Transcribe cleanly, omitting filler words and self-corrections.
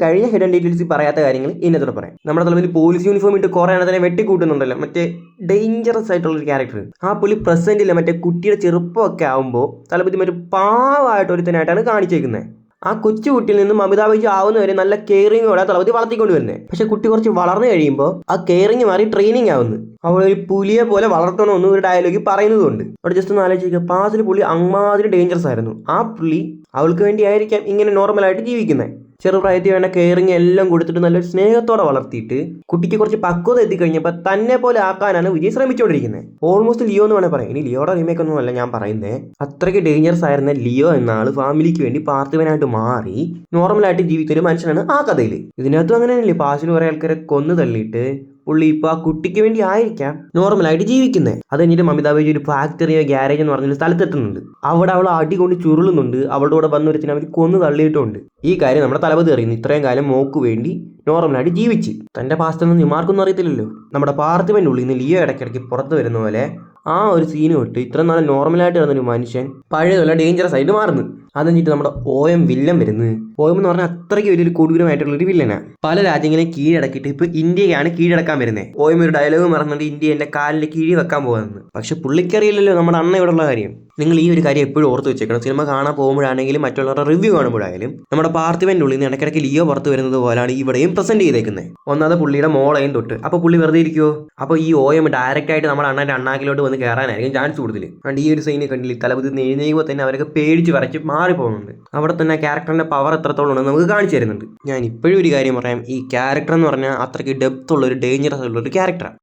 കഴിഞ്ഞ hidden details പറയാത്ത കാര്യങ്ങൾ ഇന്നത്തോടെ പറയാം. നമ്മുടെ തലത്തിൽ പോലീസ് യൂണിഫോം ഇട്ട് കുറേ എണ്ണത്തിനെ വെട്ടിക്കൂട്ടുന്നുണ്ടല്ലോ, മറ്റേ ഡേഞ്ചറസ് ആയിട്ടുള്ള ഒരു ക്യാരക്ടർ. ആ പുള്ളി പ്രസന്റില്ല, മറ്റേ കുട്ടിയുടെ ചെറുപ്പമൊക്കെ ആകുമ്പോൾ തലപതി മറ്റേ പാവമായിട്ട് ഒരുത്തനായിട്ടാണ് കാണിച്ചേക്കുന്നത്. ആ കൊച്ചു കുട്ടിയിൽ നിന്നും അമിതാഭ് ബച്ചൻ ആവുന്നവരെ നല്ല കെയറിങ്ങോടെ തലപതി വളർത്തിക്കൊണ്ട് വരുന്നത്. പക്ഷെ കുട്ടി കുറച്ച് വളർന്നു കഴിയുമ്പോൾ ആ കെയറിങ് മാറി ട്രെയിനിങ് ആവുന്നു. അവൾ ഒരു പുലിയെ പോലെ വളർത്തണമെന്ന് ഒരു ഡയലോഗിൽ പറയുന്നതുകൊണ്ട് അവിടെ ജസ്റ്റ് ഒന്ന് ആലോചിക്കുക. പാസിൽ പുള്ളി അമ്മാതിരി ഡേഞ്ചറസ് ആയിരുന്നു. ആ പുള്ളി അവൾക്ക് വേണ്ടി ആയിരിക്കാം ഇങ്ങനെ നോർമലായിട്ട് ജീവിക്കുന്നത്. ചെറുപ്രായത്തിൽ വേണ്ട കെയറിങ് എല്ലാം കൊടുത്തിട്ട് നല്ലൊരു സ്നേഹത്തോടെ വളർത്തിയിട്ട് കുട്ടിക്ക് കുറച്ച് പക്വത എത്തിക്കഴിഞ്ഞപ്പോൾ തന്നെ പോലെ ആക്കാനാണ് വിജയ് ശ്രമിച്ചുകൊണ്ടിരിക്കുന്നത്. ഓൾമോസ്റ്റ് ലിയോ എന്ന് വേണേൽ പറയാം. ഇനി ലിയോയുടെ റീമേക്ക് ഒന്നും അല്ല ഞാൻ പറയുന്നത്. അത്രയ്ക്ക് ഡേഞ്ചറസ് ആയിരുന്ന ലിയോ എന്ന ആൾ ഫാമിലിക്ക് വേണ്ടി പാർത്ഥിവനായിട്ട് മാറി നോർമലായിട്ട് ജീവിക്കുന്ന ഒരു മനുഷ്യനാണ് ആ കഥയിൽ. ഇതിനകത്തും അങ്ങനെ തന്നെയല്ലേ, പാസിൽ കുറേ ആൾക്കാരെ കൊന്നു തള്ളിയിട്ട് പുള്ളി ഇപ്പോൾ ആ കുട്ടിക്ക് വേണ്ടി ആയിരിക്കാം നോർമലായിട്ട് ജീവിക്കുന്നത്. അത് കഴിഞ്ഞിട്ട് അമിതാഭ് ബച്ചൻ ഒരു ഫാക്ടറിയോ ഗ്യാരേജ് എന്ന് പറഞ്ഞൊരു സ്ഥലത്തെത്തുന്നുണ്ട്. അവിടെ അവൾ അടി കൊണ്ട് ചുരുളുന്നുണ്ട്. അവളുടെ കൂടെ വന്നൊരുത്തിന് അവർ കൊന്നു തള്ളിയിട്ടുണ്ട്. ഈ കാര്യം നമ്മുടെ തലപതി അറിയുന്നു. ഇത്രയും കാലം മോക്ക് വേണ്ടി നോർമലായിട്ട് ജീവിച്ച് തൻ്റെ പാസ്റ്റൊന്നും നിമാർക്കൊന്നും അറിയത്തില്ലല്ലോ. നമ്മുടെ പാർത്ഥിവൻ്റെ ഉള്ളിൽ നിന്ന് ലിയോ ഇടയ്ക്കിടയ്ക്ക് പുറത്ത് വരുന്ന പോലെ ആ ഒരു സീന് തൊട്ട് ഇത്ര നാളെ നോർമലായിട്ട് വരുന്നൊരു മനുഷ്യൻ പഴയതല്ല ഡേഞ്ചറസ് ആയിട്ട് മാറുന്നു. അത് കഴിഞ്ഞിട്ട് നമ്മുടെ OM വില്ലൻ വരുന്നത്. OM എന്ന് പറഞ്ഞാൽ അത്രയ്ക്ക് വലിയൊരു കൊടൂരമായിട്ടുള്ളൊരു വില്ലനാണ്. പല രാജ്യങ്ങളെയും കീഴടക്കിയിട്ട് ഇപ്പോൾ ഇന്ത്യയാണ് കീഴടക്കാൻ വരുന്നത്. OM ഒരു ഡയലോഗ് പറഞ്ഞിട്ട് ഇന്ത്യ എൻ്റെ കാലിൻ്റെ കീഴിൽ വെക്കാൻ പോകുന്നത്. പക്ഷെ പുള്ളിക്കറിയില്ലല്ലോ നമ്മുടെ അണ്ണ ഇവിടെയുള്ള കാര്യം. നിങ്ങൾ ഈ ഒരു കാര്യം എപ്പോഴും ഓർത്ത് വെച്ചേക്കണം. സിനിമ കാണാൻ പോകുമ്പോഴാണെങ്കിലും മറ്റുള്ളവരുടെ റിവ്യൂ കാണുമ്പോഴായാലും നമ്മുടെ പാർത്ഥിവൻ്റെ ഉള്ളിൽ നിന്ന് ഇടയ്ക്കിടയ്ക്ക് ലിയോ പുറത്ത് വരുന്നത് പോലെയാണ് ഇവിടെയും പ്രസന്റ് ചെയ്തേക്കുന്നത്. ഒന്നാമത് പുള്ളിയുടെ മോളെയും തൊട്ട്. അപ്പോൾ പുള്ളി വെറുതെ ഇരിക്കുമോ? അപ്പോൾ ഈ OM ഡയറക്റ്റ് ആയിട്ട് നമ്മുടെ അണ്ണൻ്റെ അണ്ണാക്കിലോട്ട് വന്ന് കയറാനായിരിക്കും ചാൻസ് കൂടുതൽ. അതുകൊണ്ട് ഈ ഒരു സീന് കണ്ടില്ല, തലപതി എഴുന്നേക്കുമ്പോൾ തന്നെ അവരൊക്കെ പേടിച്ച് വരച്ച് മാറിപ്പോകുന്നുണ്ട്. അവിടെ തന്നെ ക്യാരക്ടറിൻ്റെ പവർ എത്രത്തോളം ഉണ്ടെന്ന് നമുക്ക് കാണിച്ചു തരുന്നുണ്ട്. ഞാൻ ഇപ്പോഴും ഒരു കാര്യം പറയാം, ഈ ക്യാരക്ടർ എന്ന് പറഞ്ഞാൽ അത്രയ്ക്ക് ഡെപ്ത് ഉള്ള ഒരു ഡേഞ്ചറസ് ഉള്ള ഒരു ക്യാരക്ടറാണ്.